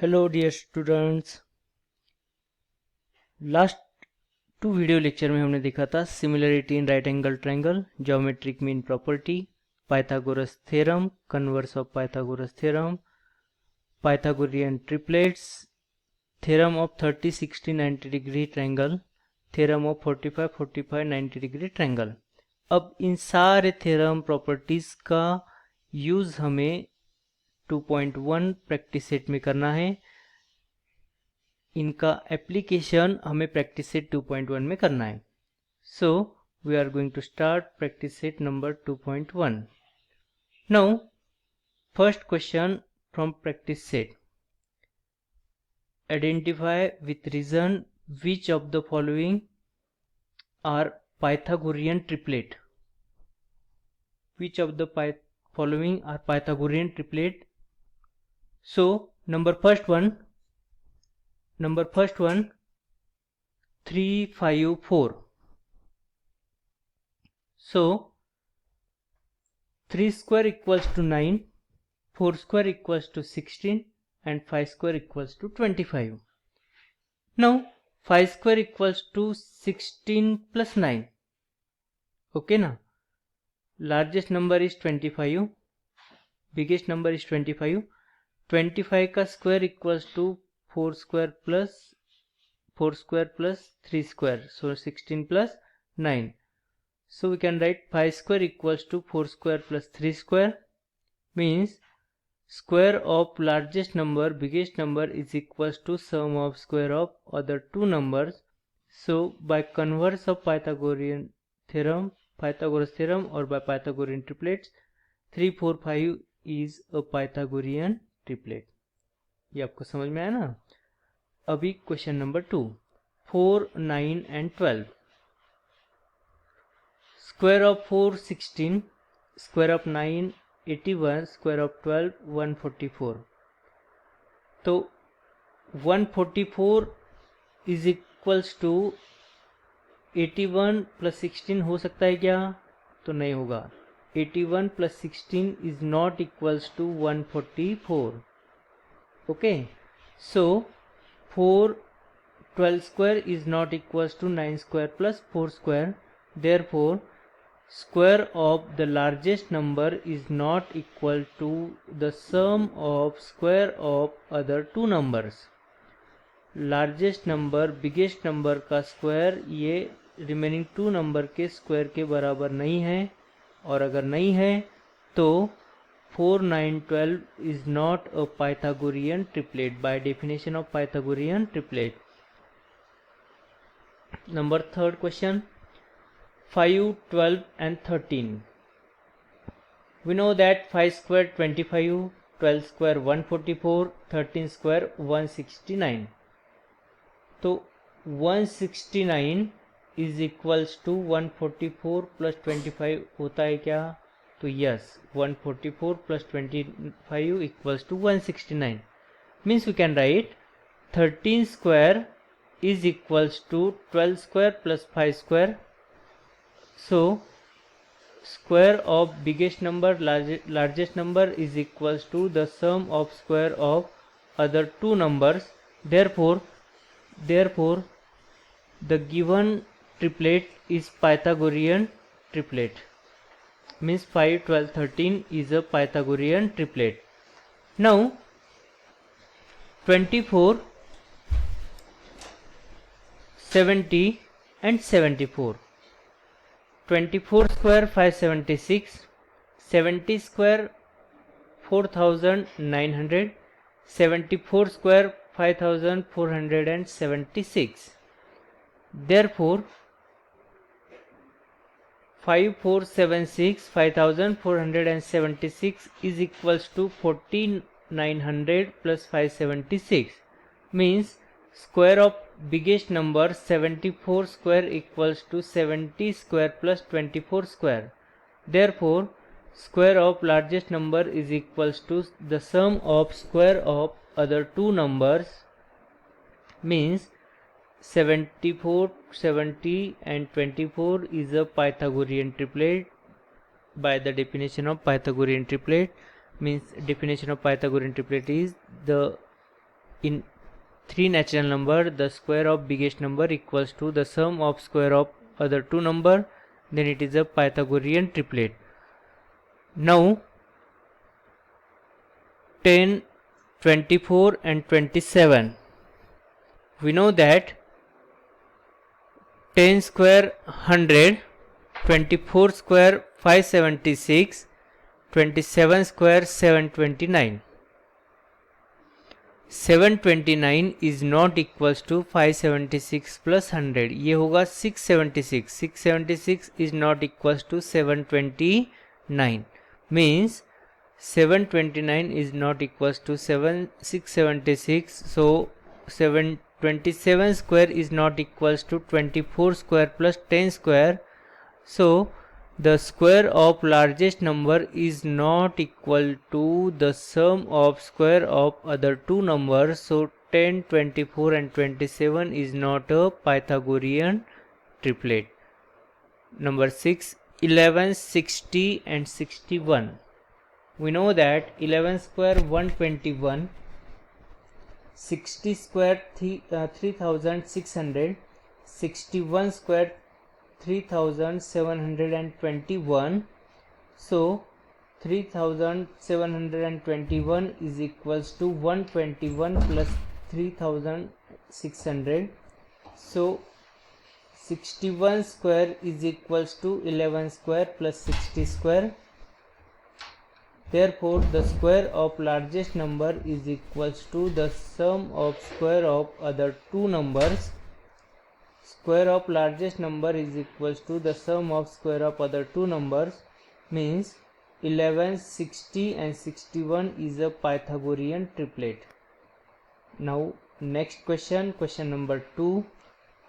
Hello dear students. Last two video lecture में हमने देखा था similarity in right angle triangle, geometric mean property, Pythagoras theorem, converse of Pythagoras theorem, Pythagorean triplets, theorem of 30 60 90 degree triangle, theorem of 45 45 90 degree triangle. अब इन सारे theorem properties का use हमें 2.1 practice set में करना है। इनका एप्लीकेशन हमें प्रैक्टिस सेट 2.1 में करना है। So we are going to start practice set number 2.1। Now first question from practice set, identify with reason which of the following are Pythagorean triplet. Which of the following are Pythagorean triplet? So number first one 3 5 4. So 3 square equals to 9, 4 square equals to 16 and 5 square equals to 25. Now 5 square equals to 16 plus 9. Okay na? Largest number is 25, biggest number is 25. 25 का square equals to 4 square plus 3 square, so 16 plus 9. So we can write 5 square equals to 4 square plus 3 square, means square of largest number biggest number is equals to sum of square of other two numbers. So by converse of Pythagorean theorem, Pythagoras theorem or by Pythagorean triplets, 3 4 5 is a Pythagorean triplet. ये आपको समझ में आया ना। अभी question number 2, 4 9 and 12। Square of 4 16, square of 9 81, square of 12 144। तो 144 is equals to 81 plus 16 हो सकता है क्या? तो नहीं होगा। 81 plus 16 is not equals to 144. Okay, so 4 12 square is not equals to 9 square plus 4 square. Therefore square of the largest number is not equal to the sum of square of other two numbers. Largest number biggest number का square ये remaining to number के square के बराबर नहीं है, और अगर नहीं है तो 4 9 12 is not a Pythagorean triplet by definition of Pythagorean triplet. Number third question, 5 12 and 13। We know that 5 square 25, 12 square 144, 13 square 169। तो 169 इज इक्वल्स टू 144 प्लस 25 होता है क्या? तो yes, 144 plus 25 equals to 169। Means we can write 13 square is equals to 12 square plus 5 square. So square of biggest number largest number is equals to the sum of square of other two numbers. Therefore the given triplet is Pythagorean triplet, means 5 12 13 is a Pythagorean triplet. Now 24 70 and 74, 24 square 576, 70 square 4900, 74 square 5476. Therefore 5476 5476 is equals to 4900 plus 576, means square of biggest number 74 square equals to 70 square plus 24 square. Therefore square of largest number is equals to the sum of square of other two numbers, means 74 70 and 24 is a Pythagorean triplet by the definition of Pythagorean triplet. Means definition of Pythagorean triplet is the in 3 natural number, the square of biggest number equals to the sum of square of other two number, then it is a Pythagorean triplet. Now 10, 24 and 27. We know that 10 square 100, 24 square 576, 27 square 729. 729 is not equals to 576 plus 100. ये होगा 676. 676 is not equals to 729. Means 729 is not equals to 676. So 727 square is not equals to 24 square plus 10 square. So the square of largest number is not equal to the sum of square of other two numbers. So 10, 24 and 27 is not a Pythagorean triplet. Number 6, 11, 60 and 61. We know that 11 square 121, 60 square 3600, 61 square 3721. So 3721 is equals to 121 plus 3600. So 61 square is equals to 11 square plus 60 square. Therefore the square of largest number is equals to the sum of square of other two numbers. Square of largest number is equals to the sum of square of other two numbers, means 11, 60 and 61 is a Pythagorean triplet. Now next question, question number 2.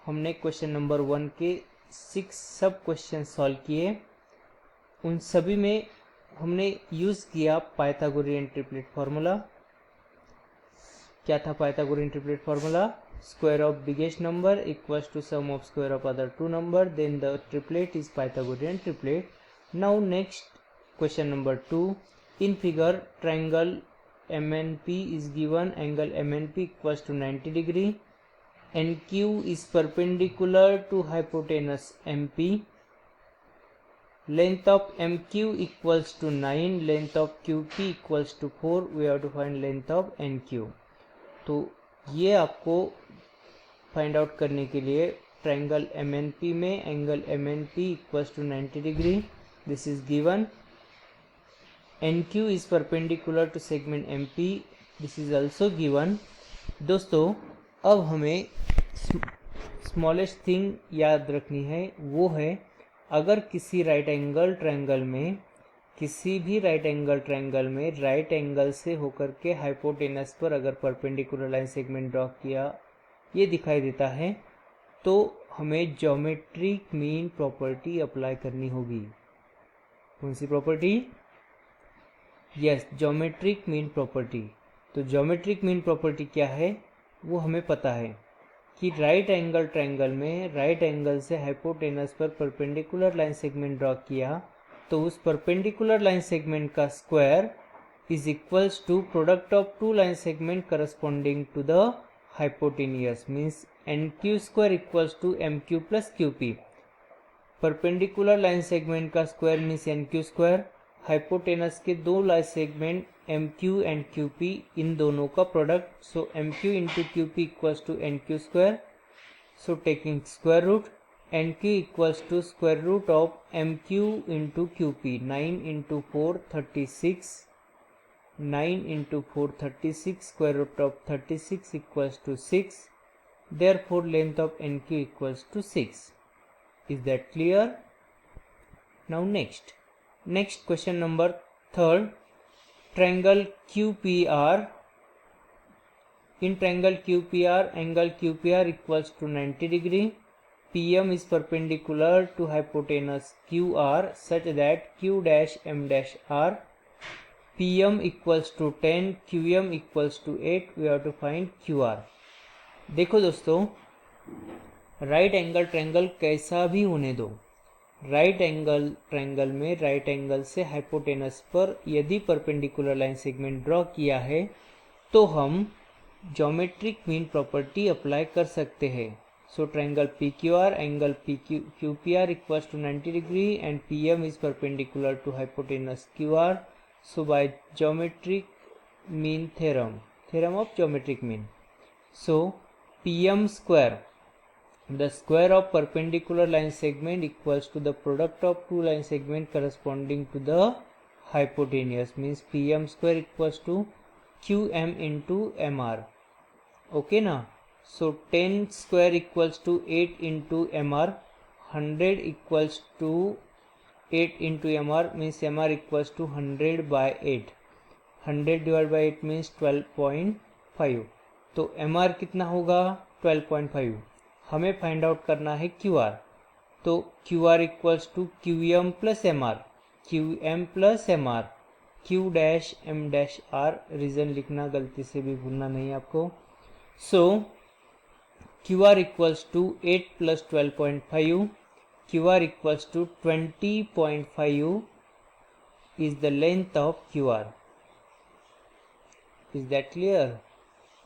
हमने question number 1 के 6 सब question solve किए. उन सभी में हमने use किया Pythagorean triplet formula. क्या था Pythagorean triplet formula? Square of biggest number equals to sum of square of other two number, then the triplet is Pythagorean triplet. Now next question number 2. In figure, triangle MNP is given, angle MNP equals to 90 degree. NQ is perpendicular to hypotenuse MP. Length of MQ equals to 9, length of QP equals to 4. We have to find length of NQ. तो ये आपको find out करने के लिए triangle MNP में angle MNP equals to 90 degree, this is given. NQ is perpendicular to segment MP, this is also given. दोस्तों अब हमें स्मॉलेस्ट थिंग याद रखनी है, वो है अगर किसी राइट एंगल ट्रायंगल में, किसी भी राइट एंगल ट्रायंगल में राइट एंगल से होकर के हाइपोटेनस पर अगर परपेंडिकुलर लाइन सेगमेंट ड्रॉ किया, ये दिखाई देता है, तो हमें ज्योमेट्रिक मीन प्रॉपर्टी अप्लाई करनी होगी. कौन सी property? Yes, geometric mean property. तो ज्योमेट्रिक मीन प्रॉपर्टी क्या है वो हमें पता है कि राइट एंगल ट्रायंगल में राइट एंगल से हाइपोटेनस पर परपेंडिकुलर लाइन सेगमेंट ड्रॉ किया, तो उस परपेंडिकुलर लाइन सेगमेंट का square is equals to product of two line segment corresponding to the hypotenuse, means NQ square equals to MQ plus QP. Perpendicular line segment का square means NQ square, hypotenuse के दो line segment MQ and QP, इन दोनों का product. So MQ into QP equals to NQ square. So taking square root, NQ equals to square root of MQ into QP. 9 into 4 36, 9 into 4 36, square root of 36 equals to 6. Therefore length of NQ equals to 6. Is that clear? Now next question number 3. Triangle QPR. In triangle QPR, angle QPR equals to 90 degree. PM is perpendicular to hypotenuse QR such that Q dash M dash R. PM equals to 10, QM equals to 8. We have to find QR. देखो दोस्तों, right angle triangle कैसा भी होने दो, right angle triangle में right angle से hypotenuse पर यदि परपेंडिकुलर लाइन सेगमेंट ड्रॉ किया है, तो हम ज्योमेट्रिक मीन प्रॉपर्टी अप्लाई कर सकते हैं. So triangle PQR, angle QPR equals to 90 degree and PM is perpendicular to hypotenuse QR. So by geometric mean theorem of geometric mean. So PM square, the square of perpendicular line segment equals to the product of two line segment corresponding to the hypotenuse, means PM square equals to QM into MR. Okay na. So 10 square equals to 8 into MR, 100 equals to 8 into MR, means MR equals to 100 by 8. 100 divided by 8 means 12.5. तो MR कितना होगा 12.5. हमें find out करना है QR. तो QR equals to QM plus MR, QM plus MR, Q dash M dash R. Reason लिखना गलती से भी भूलना नहीं आपको. सो QR equals to 8 plus 12.5, QR equals to 20.5 is the length of QR. Is that clear?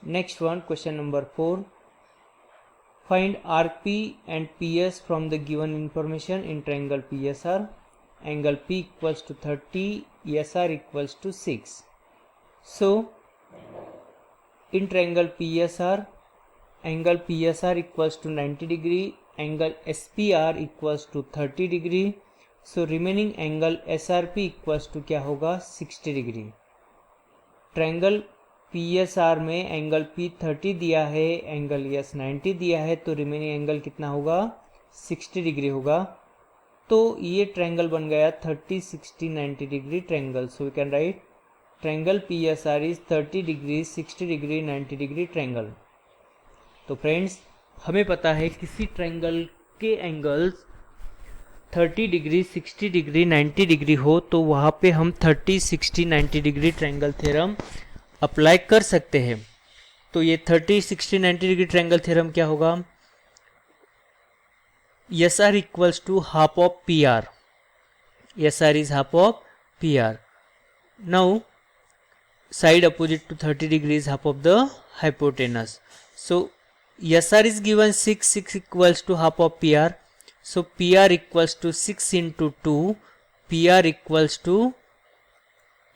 Next one, question number 4. Find RP and PS from the given information in triangle PSR. Angle P equals to 30, SR equals to 6. So, in triangle PSR, angle PSR equals to 90 degree, angle SPR equals to 30 degree. So remaining angle SRP equals to क्या होगा 60 degree. Triangle PSR में angle P 30 दिया है, angle S 90 दिया है, तो remaining angle कितना होगा 60 डिग्री होगा. तो ये ट्रायंगल बन गया 30 60 90 degree triangle. So we can write triangle PSR is 30 degree 60 degree 90 degree triangle. तो फ्रेंड्स, हमें पता है किसी ट्रायंगल के एंगल्स 30 डिग्री 60 डिग्री 90 डिग्री हो तो वहाँ पे हम 30 60 90 डिग्री ट्रायंगल थ्योरम अप्लाई कर सकते हैं. तो ये 30 60 90 डिग्री ट्रायंगल थ्योरम क्या होगा, SR equals to half of PR. SR is half of PR. Now side opposite to 30 degree is half of the hypotenuse. So SR is given 6 equals to half of PR. So PR equals to 6 into 2, PR equals to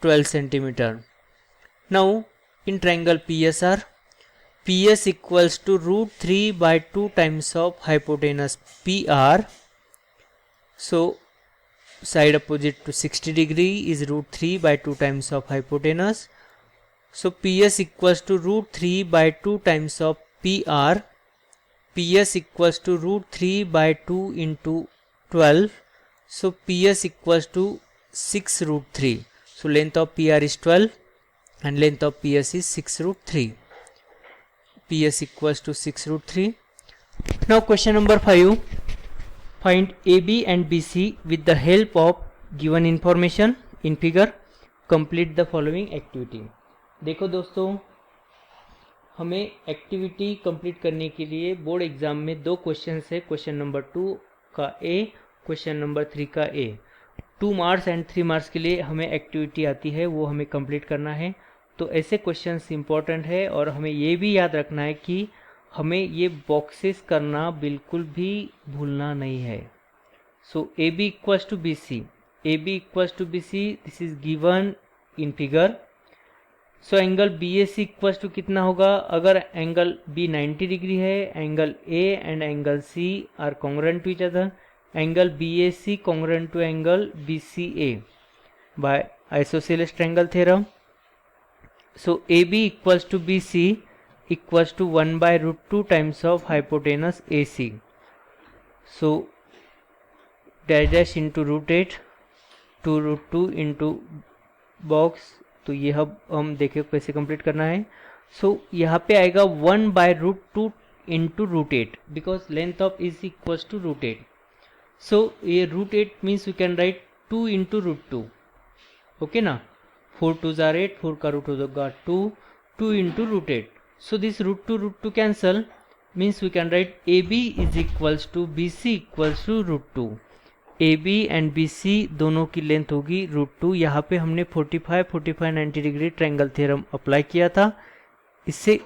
12 centimeter. Now in triangle PSR, PS equals to root 3 by 2 times of hypotenuse PR. So side opposite to 60 degree is root 3 by 2 times of hypotenuse. So PS equals to root 3 by 2 times of PR. PS equals to root 3 by 2 into 12. So PS equals to 6 root 3. So length of PR is 12 and length of PS is 6 root 3. PS equals to 6 root 3. Now question number 5. Find AB and BC with the help of given information in figure. Complete the following activity. देखो दोस्तों, हमें activity complete करने के लिए board exam में 2 question है. Question number 2 का A, question number 3 का A. 2 मार्क्स एंड 3 मार्क्स के लिए हमें एक्टिविटी आती है, वो हमें कंप्लीट करना है. तो ऐसे क्वेश्चंस इंपॉर्टेंट है और हमें ये भी याद रखना है कि हमें ये बॉक्सेस करना बिल्कुल भी भूलना नहीं है. So AB equals to BC, AB equals to BC, this is given in figure. So angle BAC equals to कितना होगा, अगर एंगल B 90 डिग्री है, angle A and angle C are congruent to each other, angle BAC congruent to angle BCA by isosceles triangle theorem. So AB equals to BC equals to 1 by root 2 times of hypotenuse AC. So dash dash into root 8 to root 2 into box. तो ये हम देखें कैसे complete करना है. सो यहाँ पे आएगा 1 by root 2 into root 8 because length of AC equals to root 8. So ये root 8 means we can write 2 into root 2. Okay ना, 4 2s are 8, 4 का root होगा 2, 2 into root 8. So this root 2 cancel, means we can write AB is equals to BC equals to root 2. AB and BC दोनों की length होगी root 2. यहाँ पे हमने 45 90 degree triangle theorem apply किया था. इससे